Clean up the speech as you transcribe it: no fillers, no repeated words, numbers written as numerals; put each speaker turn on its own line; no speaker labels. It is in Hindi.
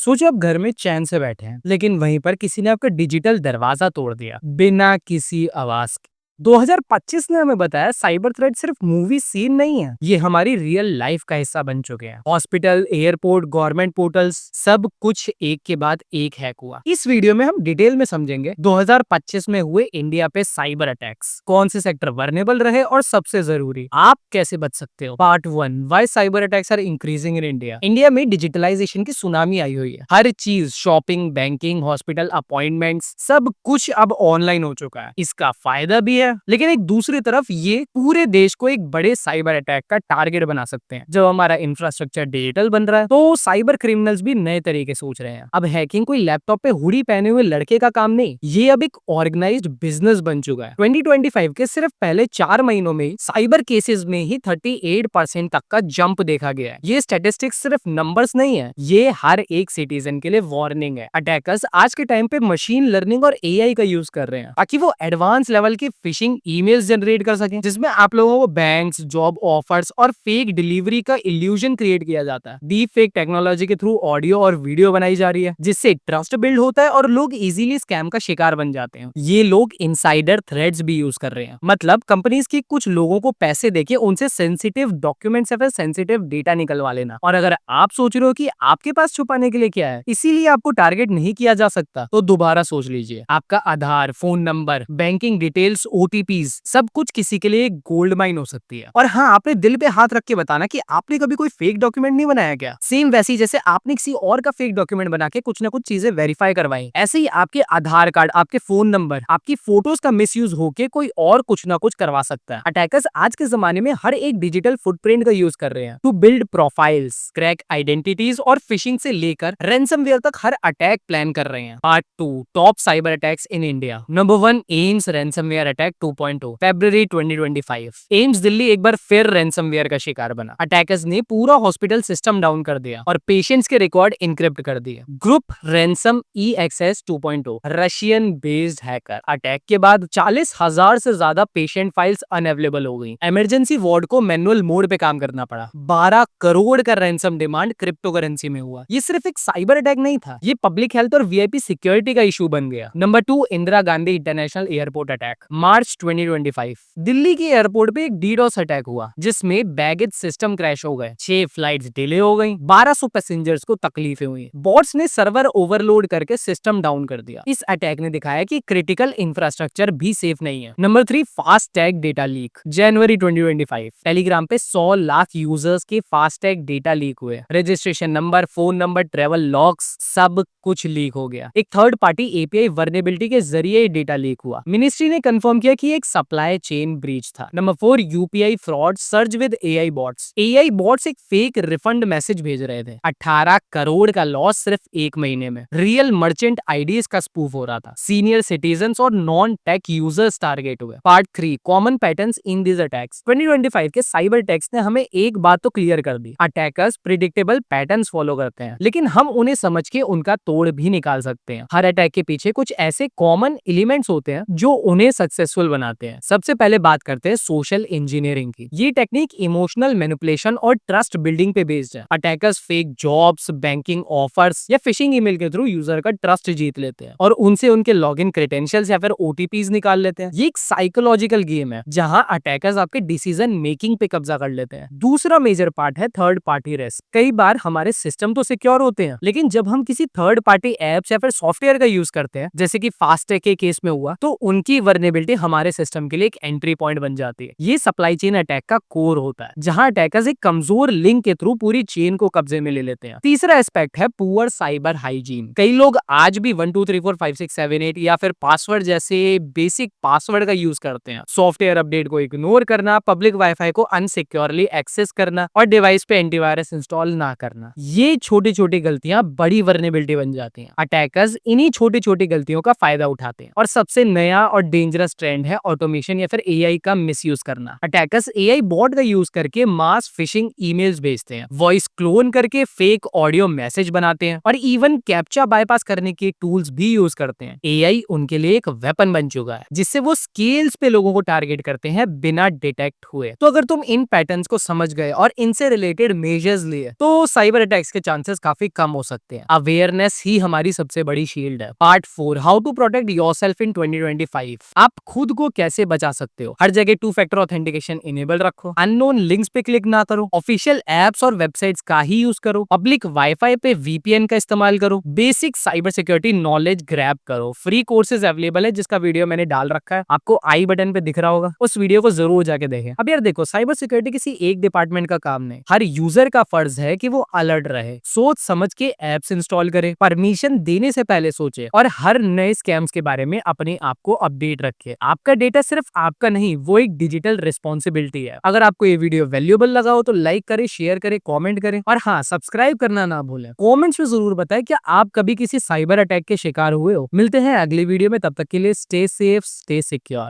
सोचो आप घर में चैन से बैठे हैं, लेकिन वहीं पर किसी ने आपका डिजिटल दरवाजा तोड़ दिया बिना किसी आवाज के। 2025 ने हमें बताया साइबर थ्रेट सिर्फ मूवी सीन नहीं है, ये हमारी रियल लाइफ का हिस्सा बन चुके हैं। हॉस्पिटल, एयरपोर्ट, गवर्नमेंट पोर्टल्स, सब कुछ एक के बाद एक हैक हुआ। इस वीडियो में हम डिटेल में समझेंगे 2025 में हुए इंडिया पे साइबर अटैक्स, कौन से सेक्टर वर्नेबल रहे और सबसे जरूरी आप कैसे बच सकते हो। Part 1, why cyber attacks are increasing in India. India में डिजिटलाइजेशन की सुनामी आई हुई है। हर चीज, शॉपिंग, बैंकिंग, हॉस्पिटल अपॉइंटमेंट्स, सब कुछ अब ऑनलाइन हो चुका है। इसका फायदा भी है, लेकिन एक दूसरी तरफ ये पूरे देश को एक बड़े साइबर अटैक का टारगेट बना सकते हैं। जब हमारा इंफ्रास्ट्रक्चर डिजिटल बन रहा है तो साइबर क्रिमिनल्स भी नए तरीके सोच रहे हैं। अब हैकिंग कोई लैपटॉप पे हुडी पहने हुए लड़के का काम नहीं, ये अब एक ऑर्गेनाइज्ड बिजनेस बन चुका है। 2025 के सिर्फ पहले 4 महीनों में साइबर केसेस में ही 38% तक का जंप देखा गया है। ये स्टैटिस्टिक्स सिर्फ नंबर्स नहीं है, ये हर एक सिटीजन के लिए वार्निंग है। अटैकर्स आज के टाइम पे मशीन लर्निंग और एआई का यूज कर रहे हैं ताकि वो एडवांस लेवल की फिशिंग ईमेल्स जनरेट कर सकें, जिसमें आप लोगों को बैंक्स, जॉब ऑफर्स और फेक डिलीवरी का इल्यूजन क्रिएट किया जाता है। डीप फेक टेक्नोलॉजी के थ्रू ऑडियो और वीडियो बनाई जा रही है, जिससे ट्रस्ट बिल्ड होता है और लोग इजीली स्कैम का शिकार बन जाते हैं। ये लोग इनसाइडर थ्रेड्स भी यूज कर रहे हैं, मतलब कंपनीज की कुछ लोगों को पैसे देके उनसे सेंसिटिव डॉक्यूमेंट्स या फिर सेंसिटिव डेटा निकलवा लेना। और अगर आप सोच रहे हो कि आपके पास छुपाने के लिए क्या है, इसीलिए आपको टारगेट नहीं किया जा सकता, तो दोबारा सोच लीजिए। आपका Aadhaar, phone number, banking details, OTPs, सब कुछ किसी के लिए गोल्ड माइन हो सकती है। और हाँ, आपने दिल पे हाथ रख के बताना कि आपने कभी कोई फेक डॉक्यूमेंट नहीं बनाया क्या। सेम वैसी जैसे आपने किसी और का फेक डॉक्यूमेंट बना के कुछ ना कुछ चीजें वेरीफाई करवाई, ऐसे ही आपके आधार कार्ड, आपके फोन नंबर, आपकी फोटोज का मिसयूज होके कोई और कुछ ना कुछ करवा सकता है। अटैकर्स आज के जमाने में हर एक डिजिटल फुटप्रिंट का यूज कर रहे हैं to build profiles, crack identities और फिशिंग से लेकर रैंसमवेयर तक हर अटैक प्लान कर रहे हैं। Part 2, top cyber attacks in India. Number 1, AIIMS ransomware attack 2.0, February 2025। AIIMS Delhi एक बार फिर रैंसमवेयर का शिकार बना। अटैकर्स ने पूरा हॉस्पिटल सिस्टम डाउन कर दिया और पेशेंट्स के रिकॉर्ड इनक्रिप्ट कर दिए। Group ransom EXS 2.0, Russian based hacker. Attack के बाद 40,000 से ज्यादा पेशेंट फाइल्स अनअवेलेबल हो गई। इमरजेंसी वार्ड को मैनुअल मोड पे काम करना पड़ा। 12 करोड़ का रैंसम डिमांड क्रिप्टो करेंसी में हुआ। ये सिर्फ एक साइबर अटैक नहीं था, ये पब्लिक हेल्थ और वीआईपी सिक्योरिटी का इशू बन गया। Number 2, Indira Gandhi international airport attack, March 2025। Delhi के एयरपोर्ट पे एक डीडोस अटैक हुआ, जिसमें बैगेज सिस्टम क्रैश हो गए, 6 फ्लाइट्स डिले हो गई, 1200 पैसेंजर्स को तकलीफें हुई। बॉट्स ने सर्वर ओवरलोड करके सिस्टम डाउन कर दिया। इस अटैक ने दिखाया कि क्रिटिकल इंफ्रास्ट्रक्चर भी सेफ नहीं है। नंबर 3, फास्टैग डेटा लीक, जनवरी 2025। टेलीग्राम पे 100 लाख यूजर्स के फास्टैग डेटा लीक हुए। Registration number, phone number, travel logs, सब कुछ लीक हो गया। एक थर्ड पार्टी एपीआई वर्नेबिलिटी के जरिए डेटा लीक हुआ। मिनिस्ट्री ने कंफर्म किया कि एक सप्लाई चेन ब्रीच था। Number 4, UPI fraud surge with AI bots. AI bots एक फेक रिफंड मैसेज भेज रहे थे। 18 करोड़ का लॉस सिर्फ एक महीने में। रियल मर्चेंट आईडीज का स्पूफ हो रहा था। सीनियर सिटीजंस और नॉन टेक यूजर्स टारगेट हुए। Part 3, common patterns in this attacks. 2025 के साइबर अटैक्स ने हमें एक बात तो क्लियर कर दी, अटैकर्स प्रिडिक्टेबल पैटर्न्स फॉलो करते हैं, लेकिन हम उन्हें समझ के उनका तोड़ भी निकाल सकते हैं। हर अटैक के पीछे कुछ ऐसे कॉमन एलिमेंट्स होते हैं जो उन्हें सक्सेसफुल बनाते हैं। सबसे पहले बात करते हैं सोशल इंजीनियरिंग की। ये टेक्निक इमोशनल मैनिपुलेशन और ट्रस्ट बिल्डिंग पे बेस्ड है। Attackers fake jobs, banking offers या फिशिंग ईमेल के थ्रू यूजर का ट्रस्ट जीत लेते हैं और उनसे उनके लॉगिन क्रेडेंशियल्स या फिर ओटीपीज निकाल लेते हैं। ये एक साइकोलॉजिकल गेम है जहां अटैकर्स आपके डिसीजन मेकिंग पे कब्जा कर लेते हैं। दूसरा मेजर पार्ट है थर्ड पार्टी रिस्क। कई बार हमारे सिस्टम तो सिक्योर होते हैं, लेकिन जब हम किसी थर्ड पार्टी एप्स या फिर सॉफ्टवेयर का यूज करते हैं, जैसे कि फास्टैग के केस में हुआ, तो उनकी वर्नेबिलिटी हमारे सिस्टम के लिए एक एंट्री पॉइंट बन जाती है। ये सप्लाई चेन अटैक का कोर होता है, जहां अटैकर्स एक कमजोर लिंक के थ्रू पूरी चेन को कब्जे में ले लेते हैं। तीसरा एस्पेक्ट है पुअर साइबर हाइजीन। कई लोग आज भी 1 2 3 4 5 6 7 8 या फिर पासवर्ड जैसे बेसिक पासवर्ड का यूज करते हैं। सॉफ्टवेयर अपडेट को इग्नोर करना, पब्लिक वाईफाई को अनसिक्योरली एक्सेस करना और डिवाइस पे एंटीवायरस इंस्टॉल ना करना, ये छोटी छोटी गलतियां बड़ी वर्नेबिलिटी बन जाती हैं। अटैकर्स इन्हीं छोटी छोटी गलतियों का फायदा उठाते हैं और सबसे नया और डेंजरस ट्रेंड ट्रेंड है ऑटोमेशन या फिर एआई का मिसयूज करना। अटैकर्स एआई बॉट का यूज करके मास फिशिंग ईमेल्स भेजते हैं, वॉइस क्लोन करके फेक ऑडियो मैसेज बनाते हैं और इवन कैप्चा बाईपास करने के टूल्स भी यूज करते हैं। एआई उनके लिए एक वेपन बन चुका है जिससे वो स्केल्स पे लोगों को टारगेट करते हैं बिना डिटेक्ट हुए। तो अगर तुम इन पैटर्न्स को समझ गए और इनसे रिलेटेड मेजर्स लिए तो साइबर अटैक्स के चांसेस काफी कम हो सकते हैं। अवेयरनेस ही हमारी सबसे बड़ी शील्ड है। Part 4, how to protect yourself in 2025। आप खुद को कैसे बचा सकते हो? हर जगह 2 फैक्टर ऑथेंटिकेशन इनेबल रखो, अननोन लिंक्स पे क्लिक ना करो, ऑफिशियल एप्स और वेबसाइट्स का ही यूज करो, पब्लिक वाईफाई पे वीपीएन का इस्तेमाल करो, basic cyber security knowledge grab करो। फ्री कोर्सेज अवेलेबल है जिसका वीडियो मैंने डाल रखा है, आपको आई बटन पे दिख रहा होगा, उस वीडियो को जरूर जाके देखें। अब यार देखो, साइबर सिक्योरिटी किसी एक डिपार्टमेंट का काम नहीं, हर यूजर का फर्ज है कि वो अलर्ट रहे, सोच समझ के एप्स इंस्टॉल करे, परमिशन देने से पहले सोचे और हर नए स्कैम्स के बारे में अपने आप को अपडेट रखे। आपका डेटा सिर्फ आपका नहीं, वो एक डिजिटल रिस्पॉन्सिबिलिटी है। अगर आपको ये वीडियो वैल्यूएबल लगा हो तो लाइक करे, शेयर करे, कमेंट करे और हाँ, सब्सक्राइब करना ना भूलें। कमेंट्स में जरूर बताएं क्या आप कभी किसी साइबर अटैक के शिकार हुए हो। मिलते हैं अगली वीडियो में, तब तक के लिए स्टे सेफ, स्टे सिक्योर।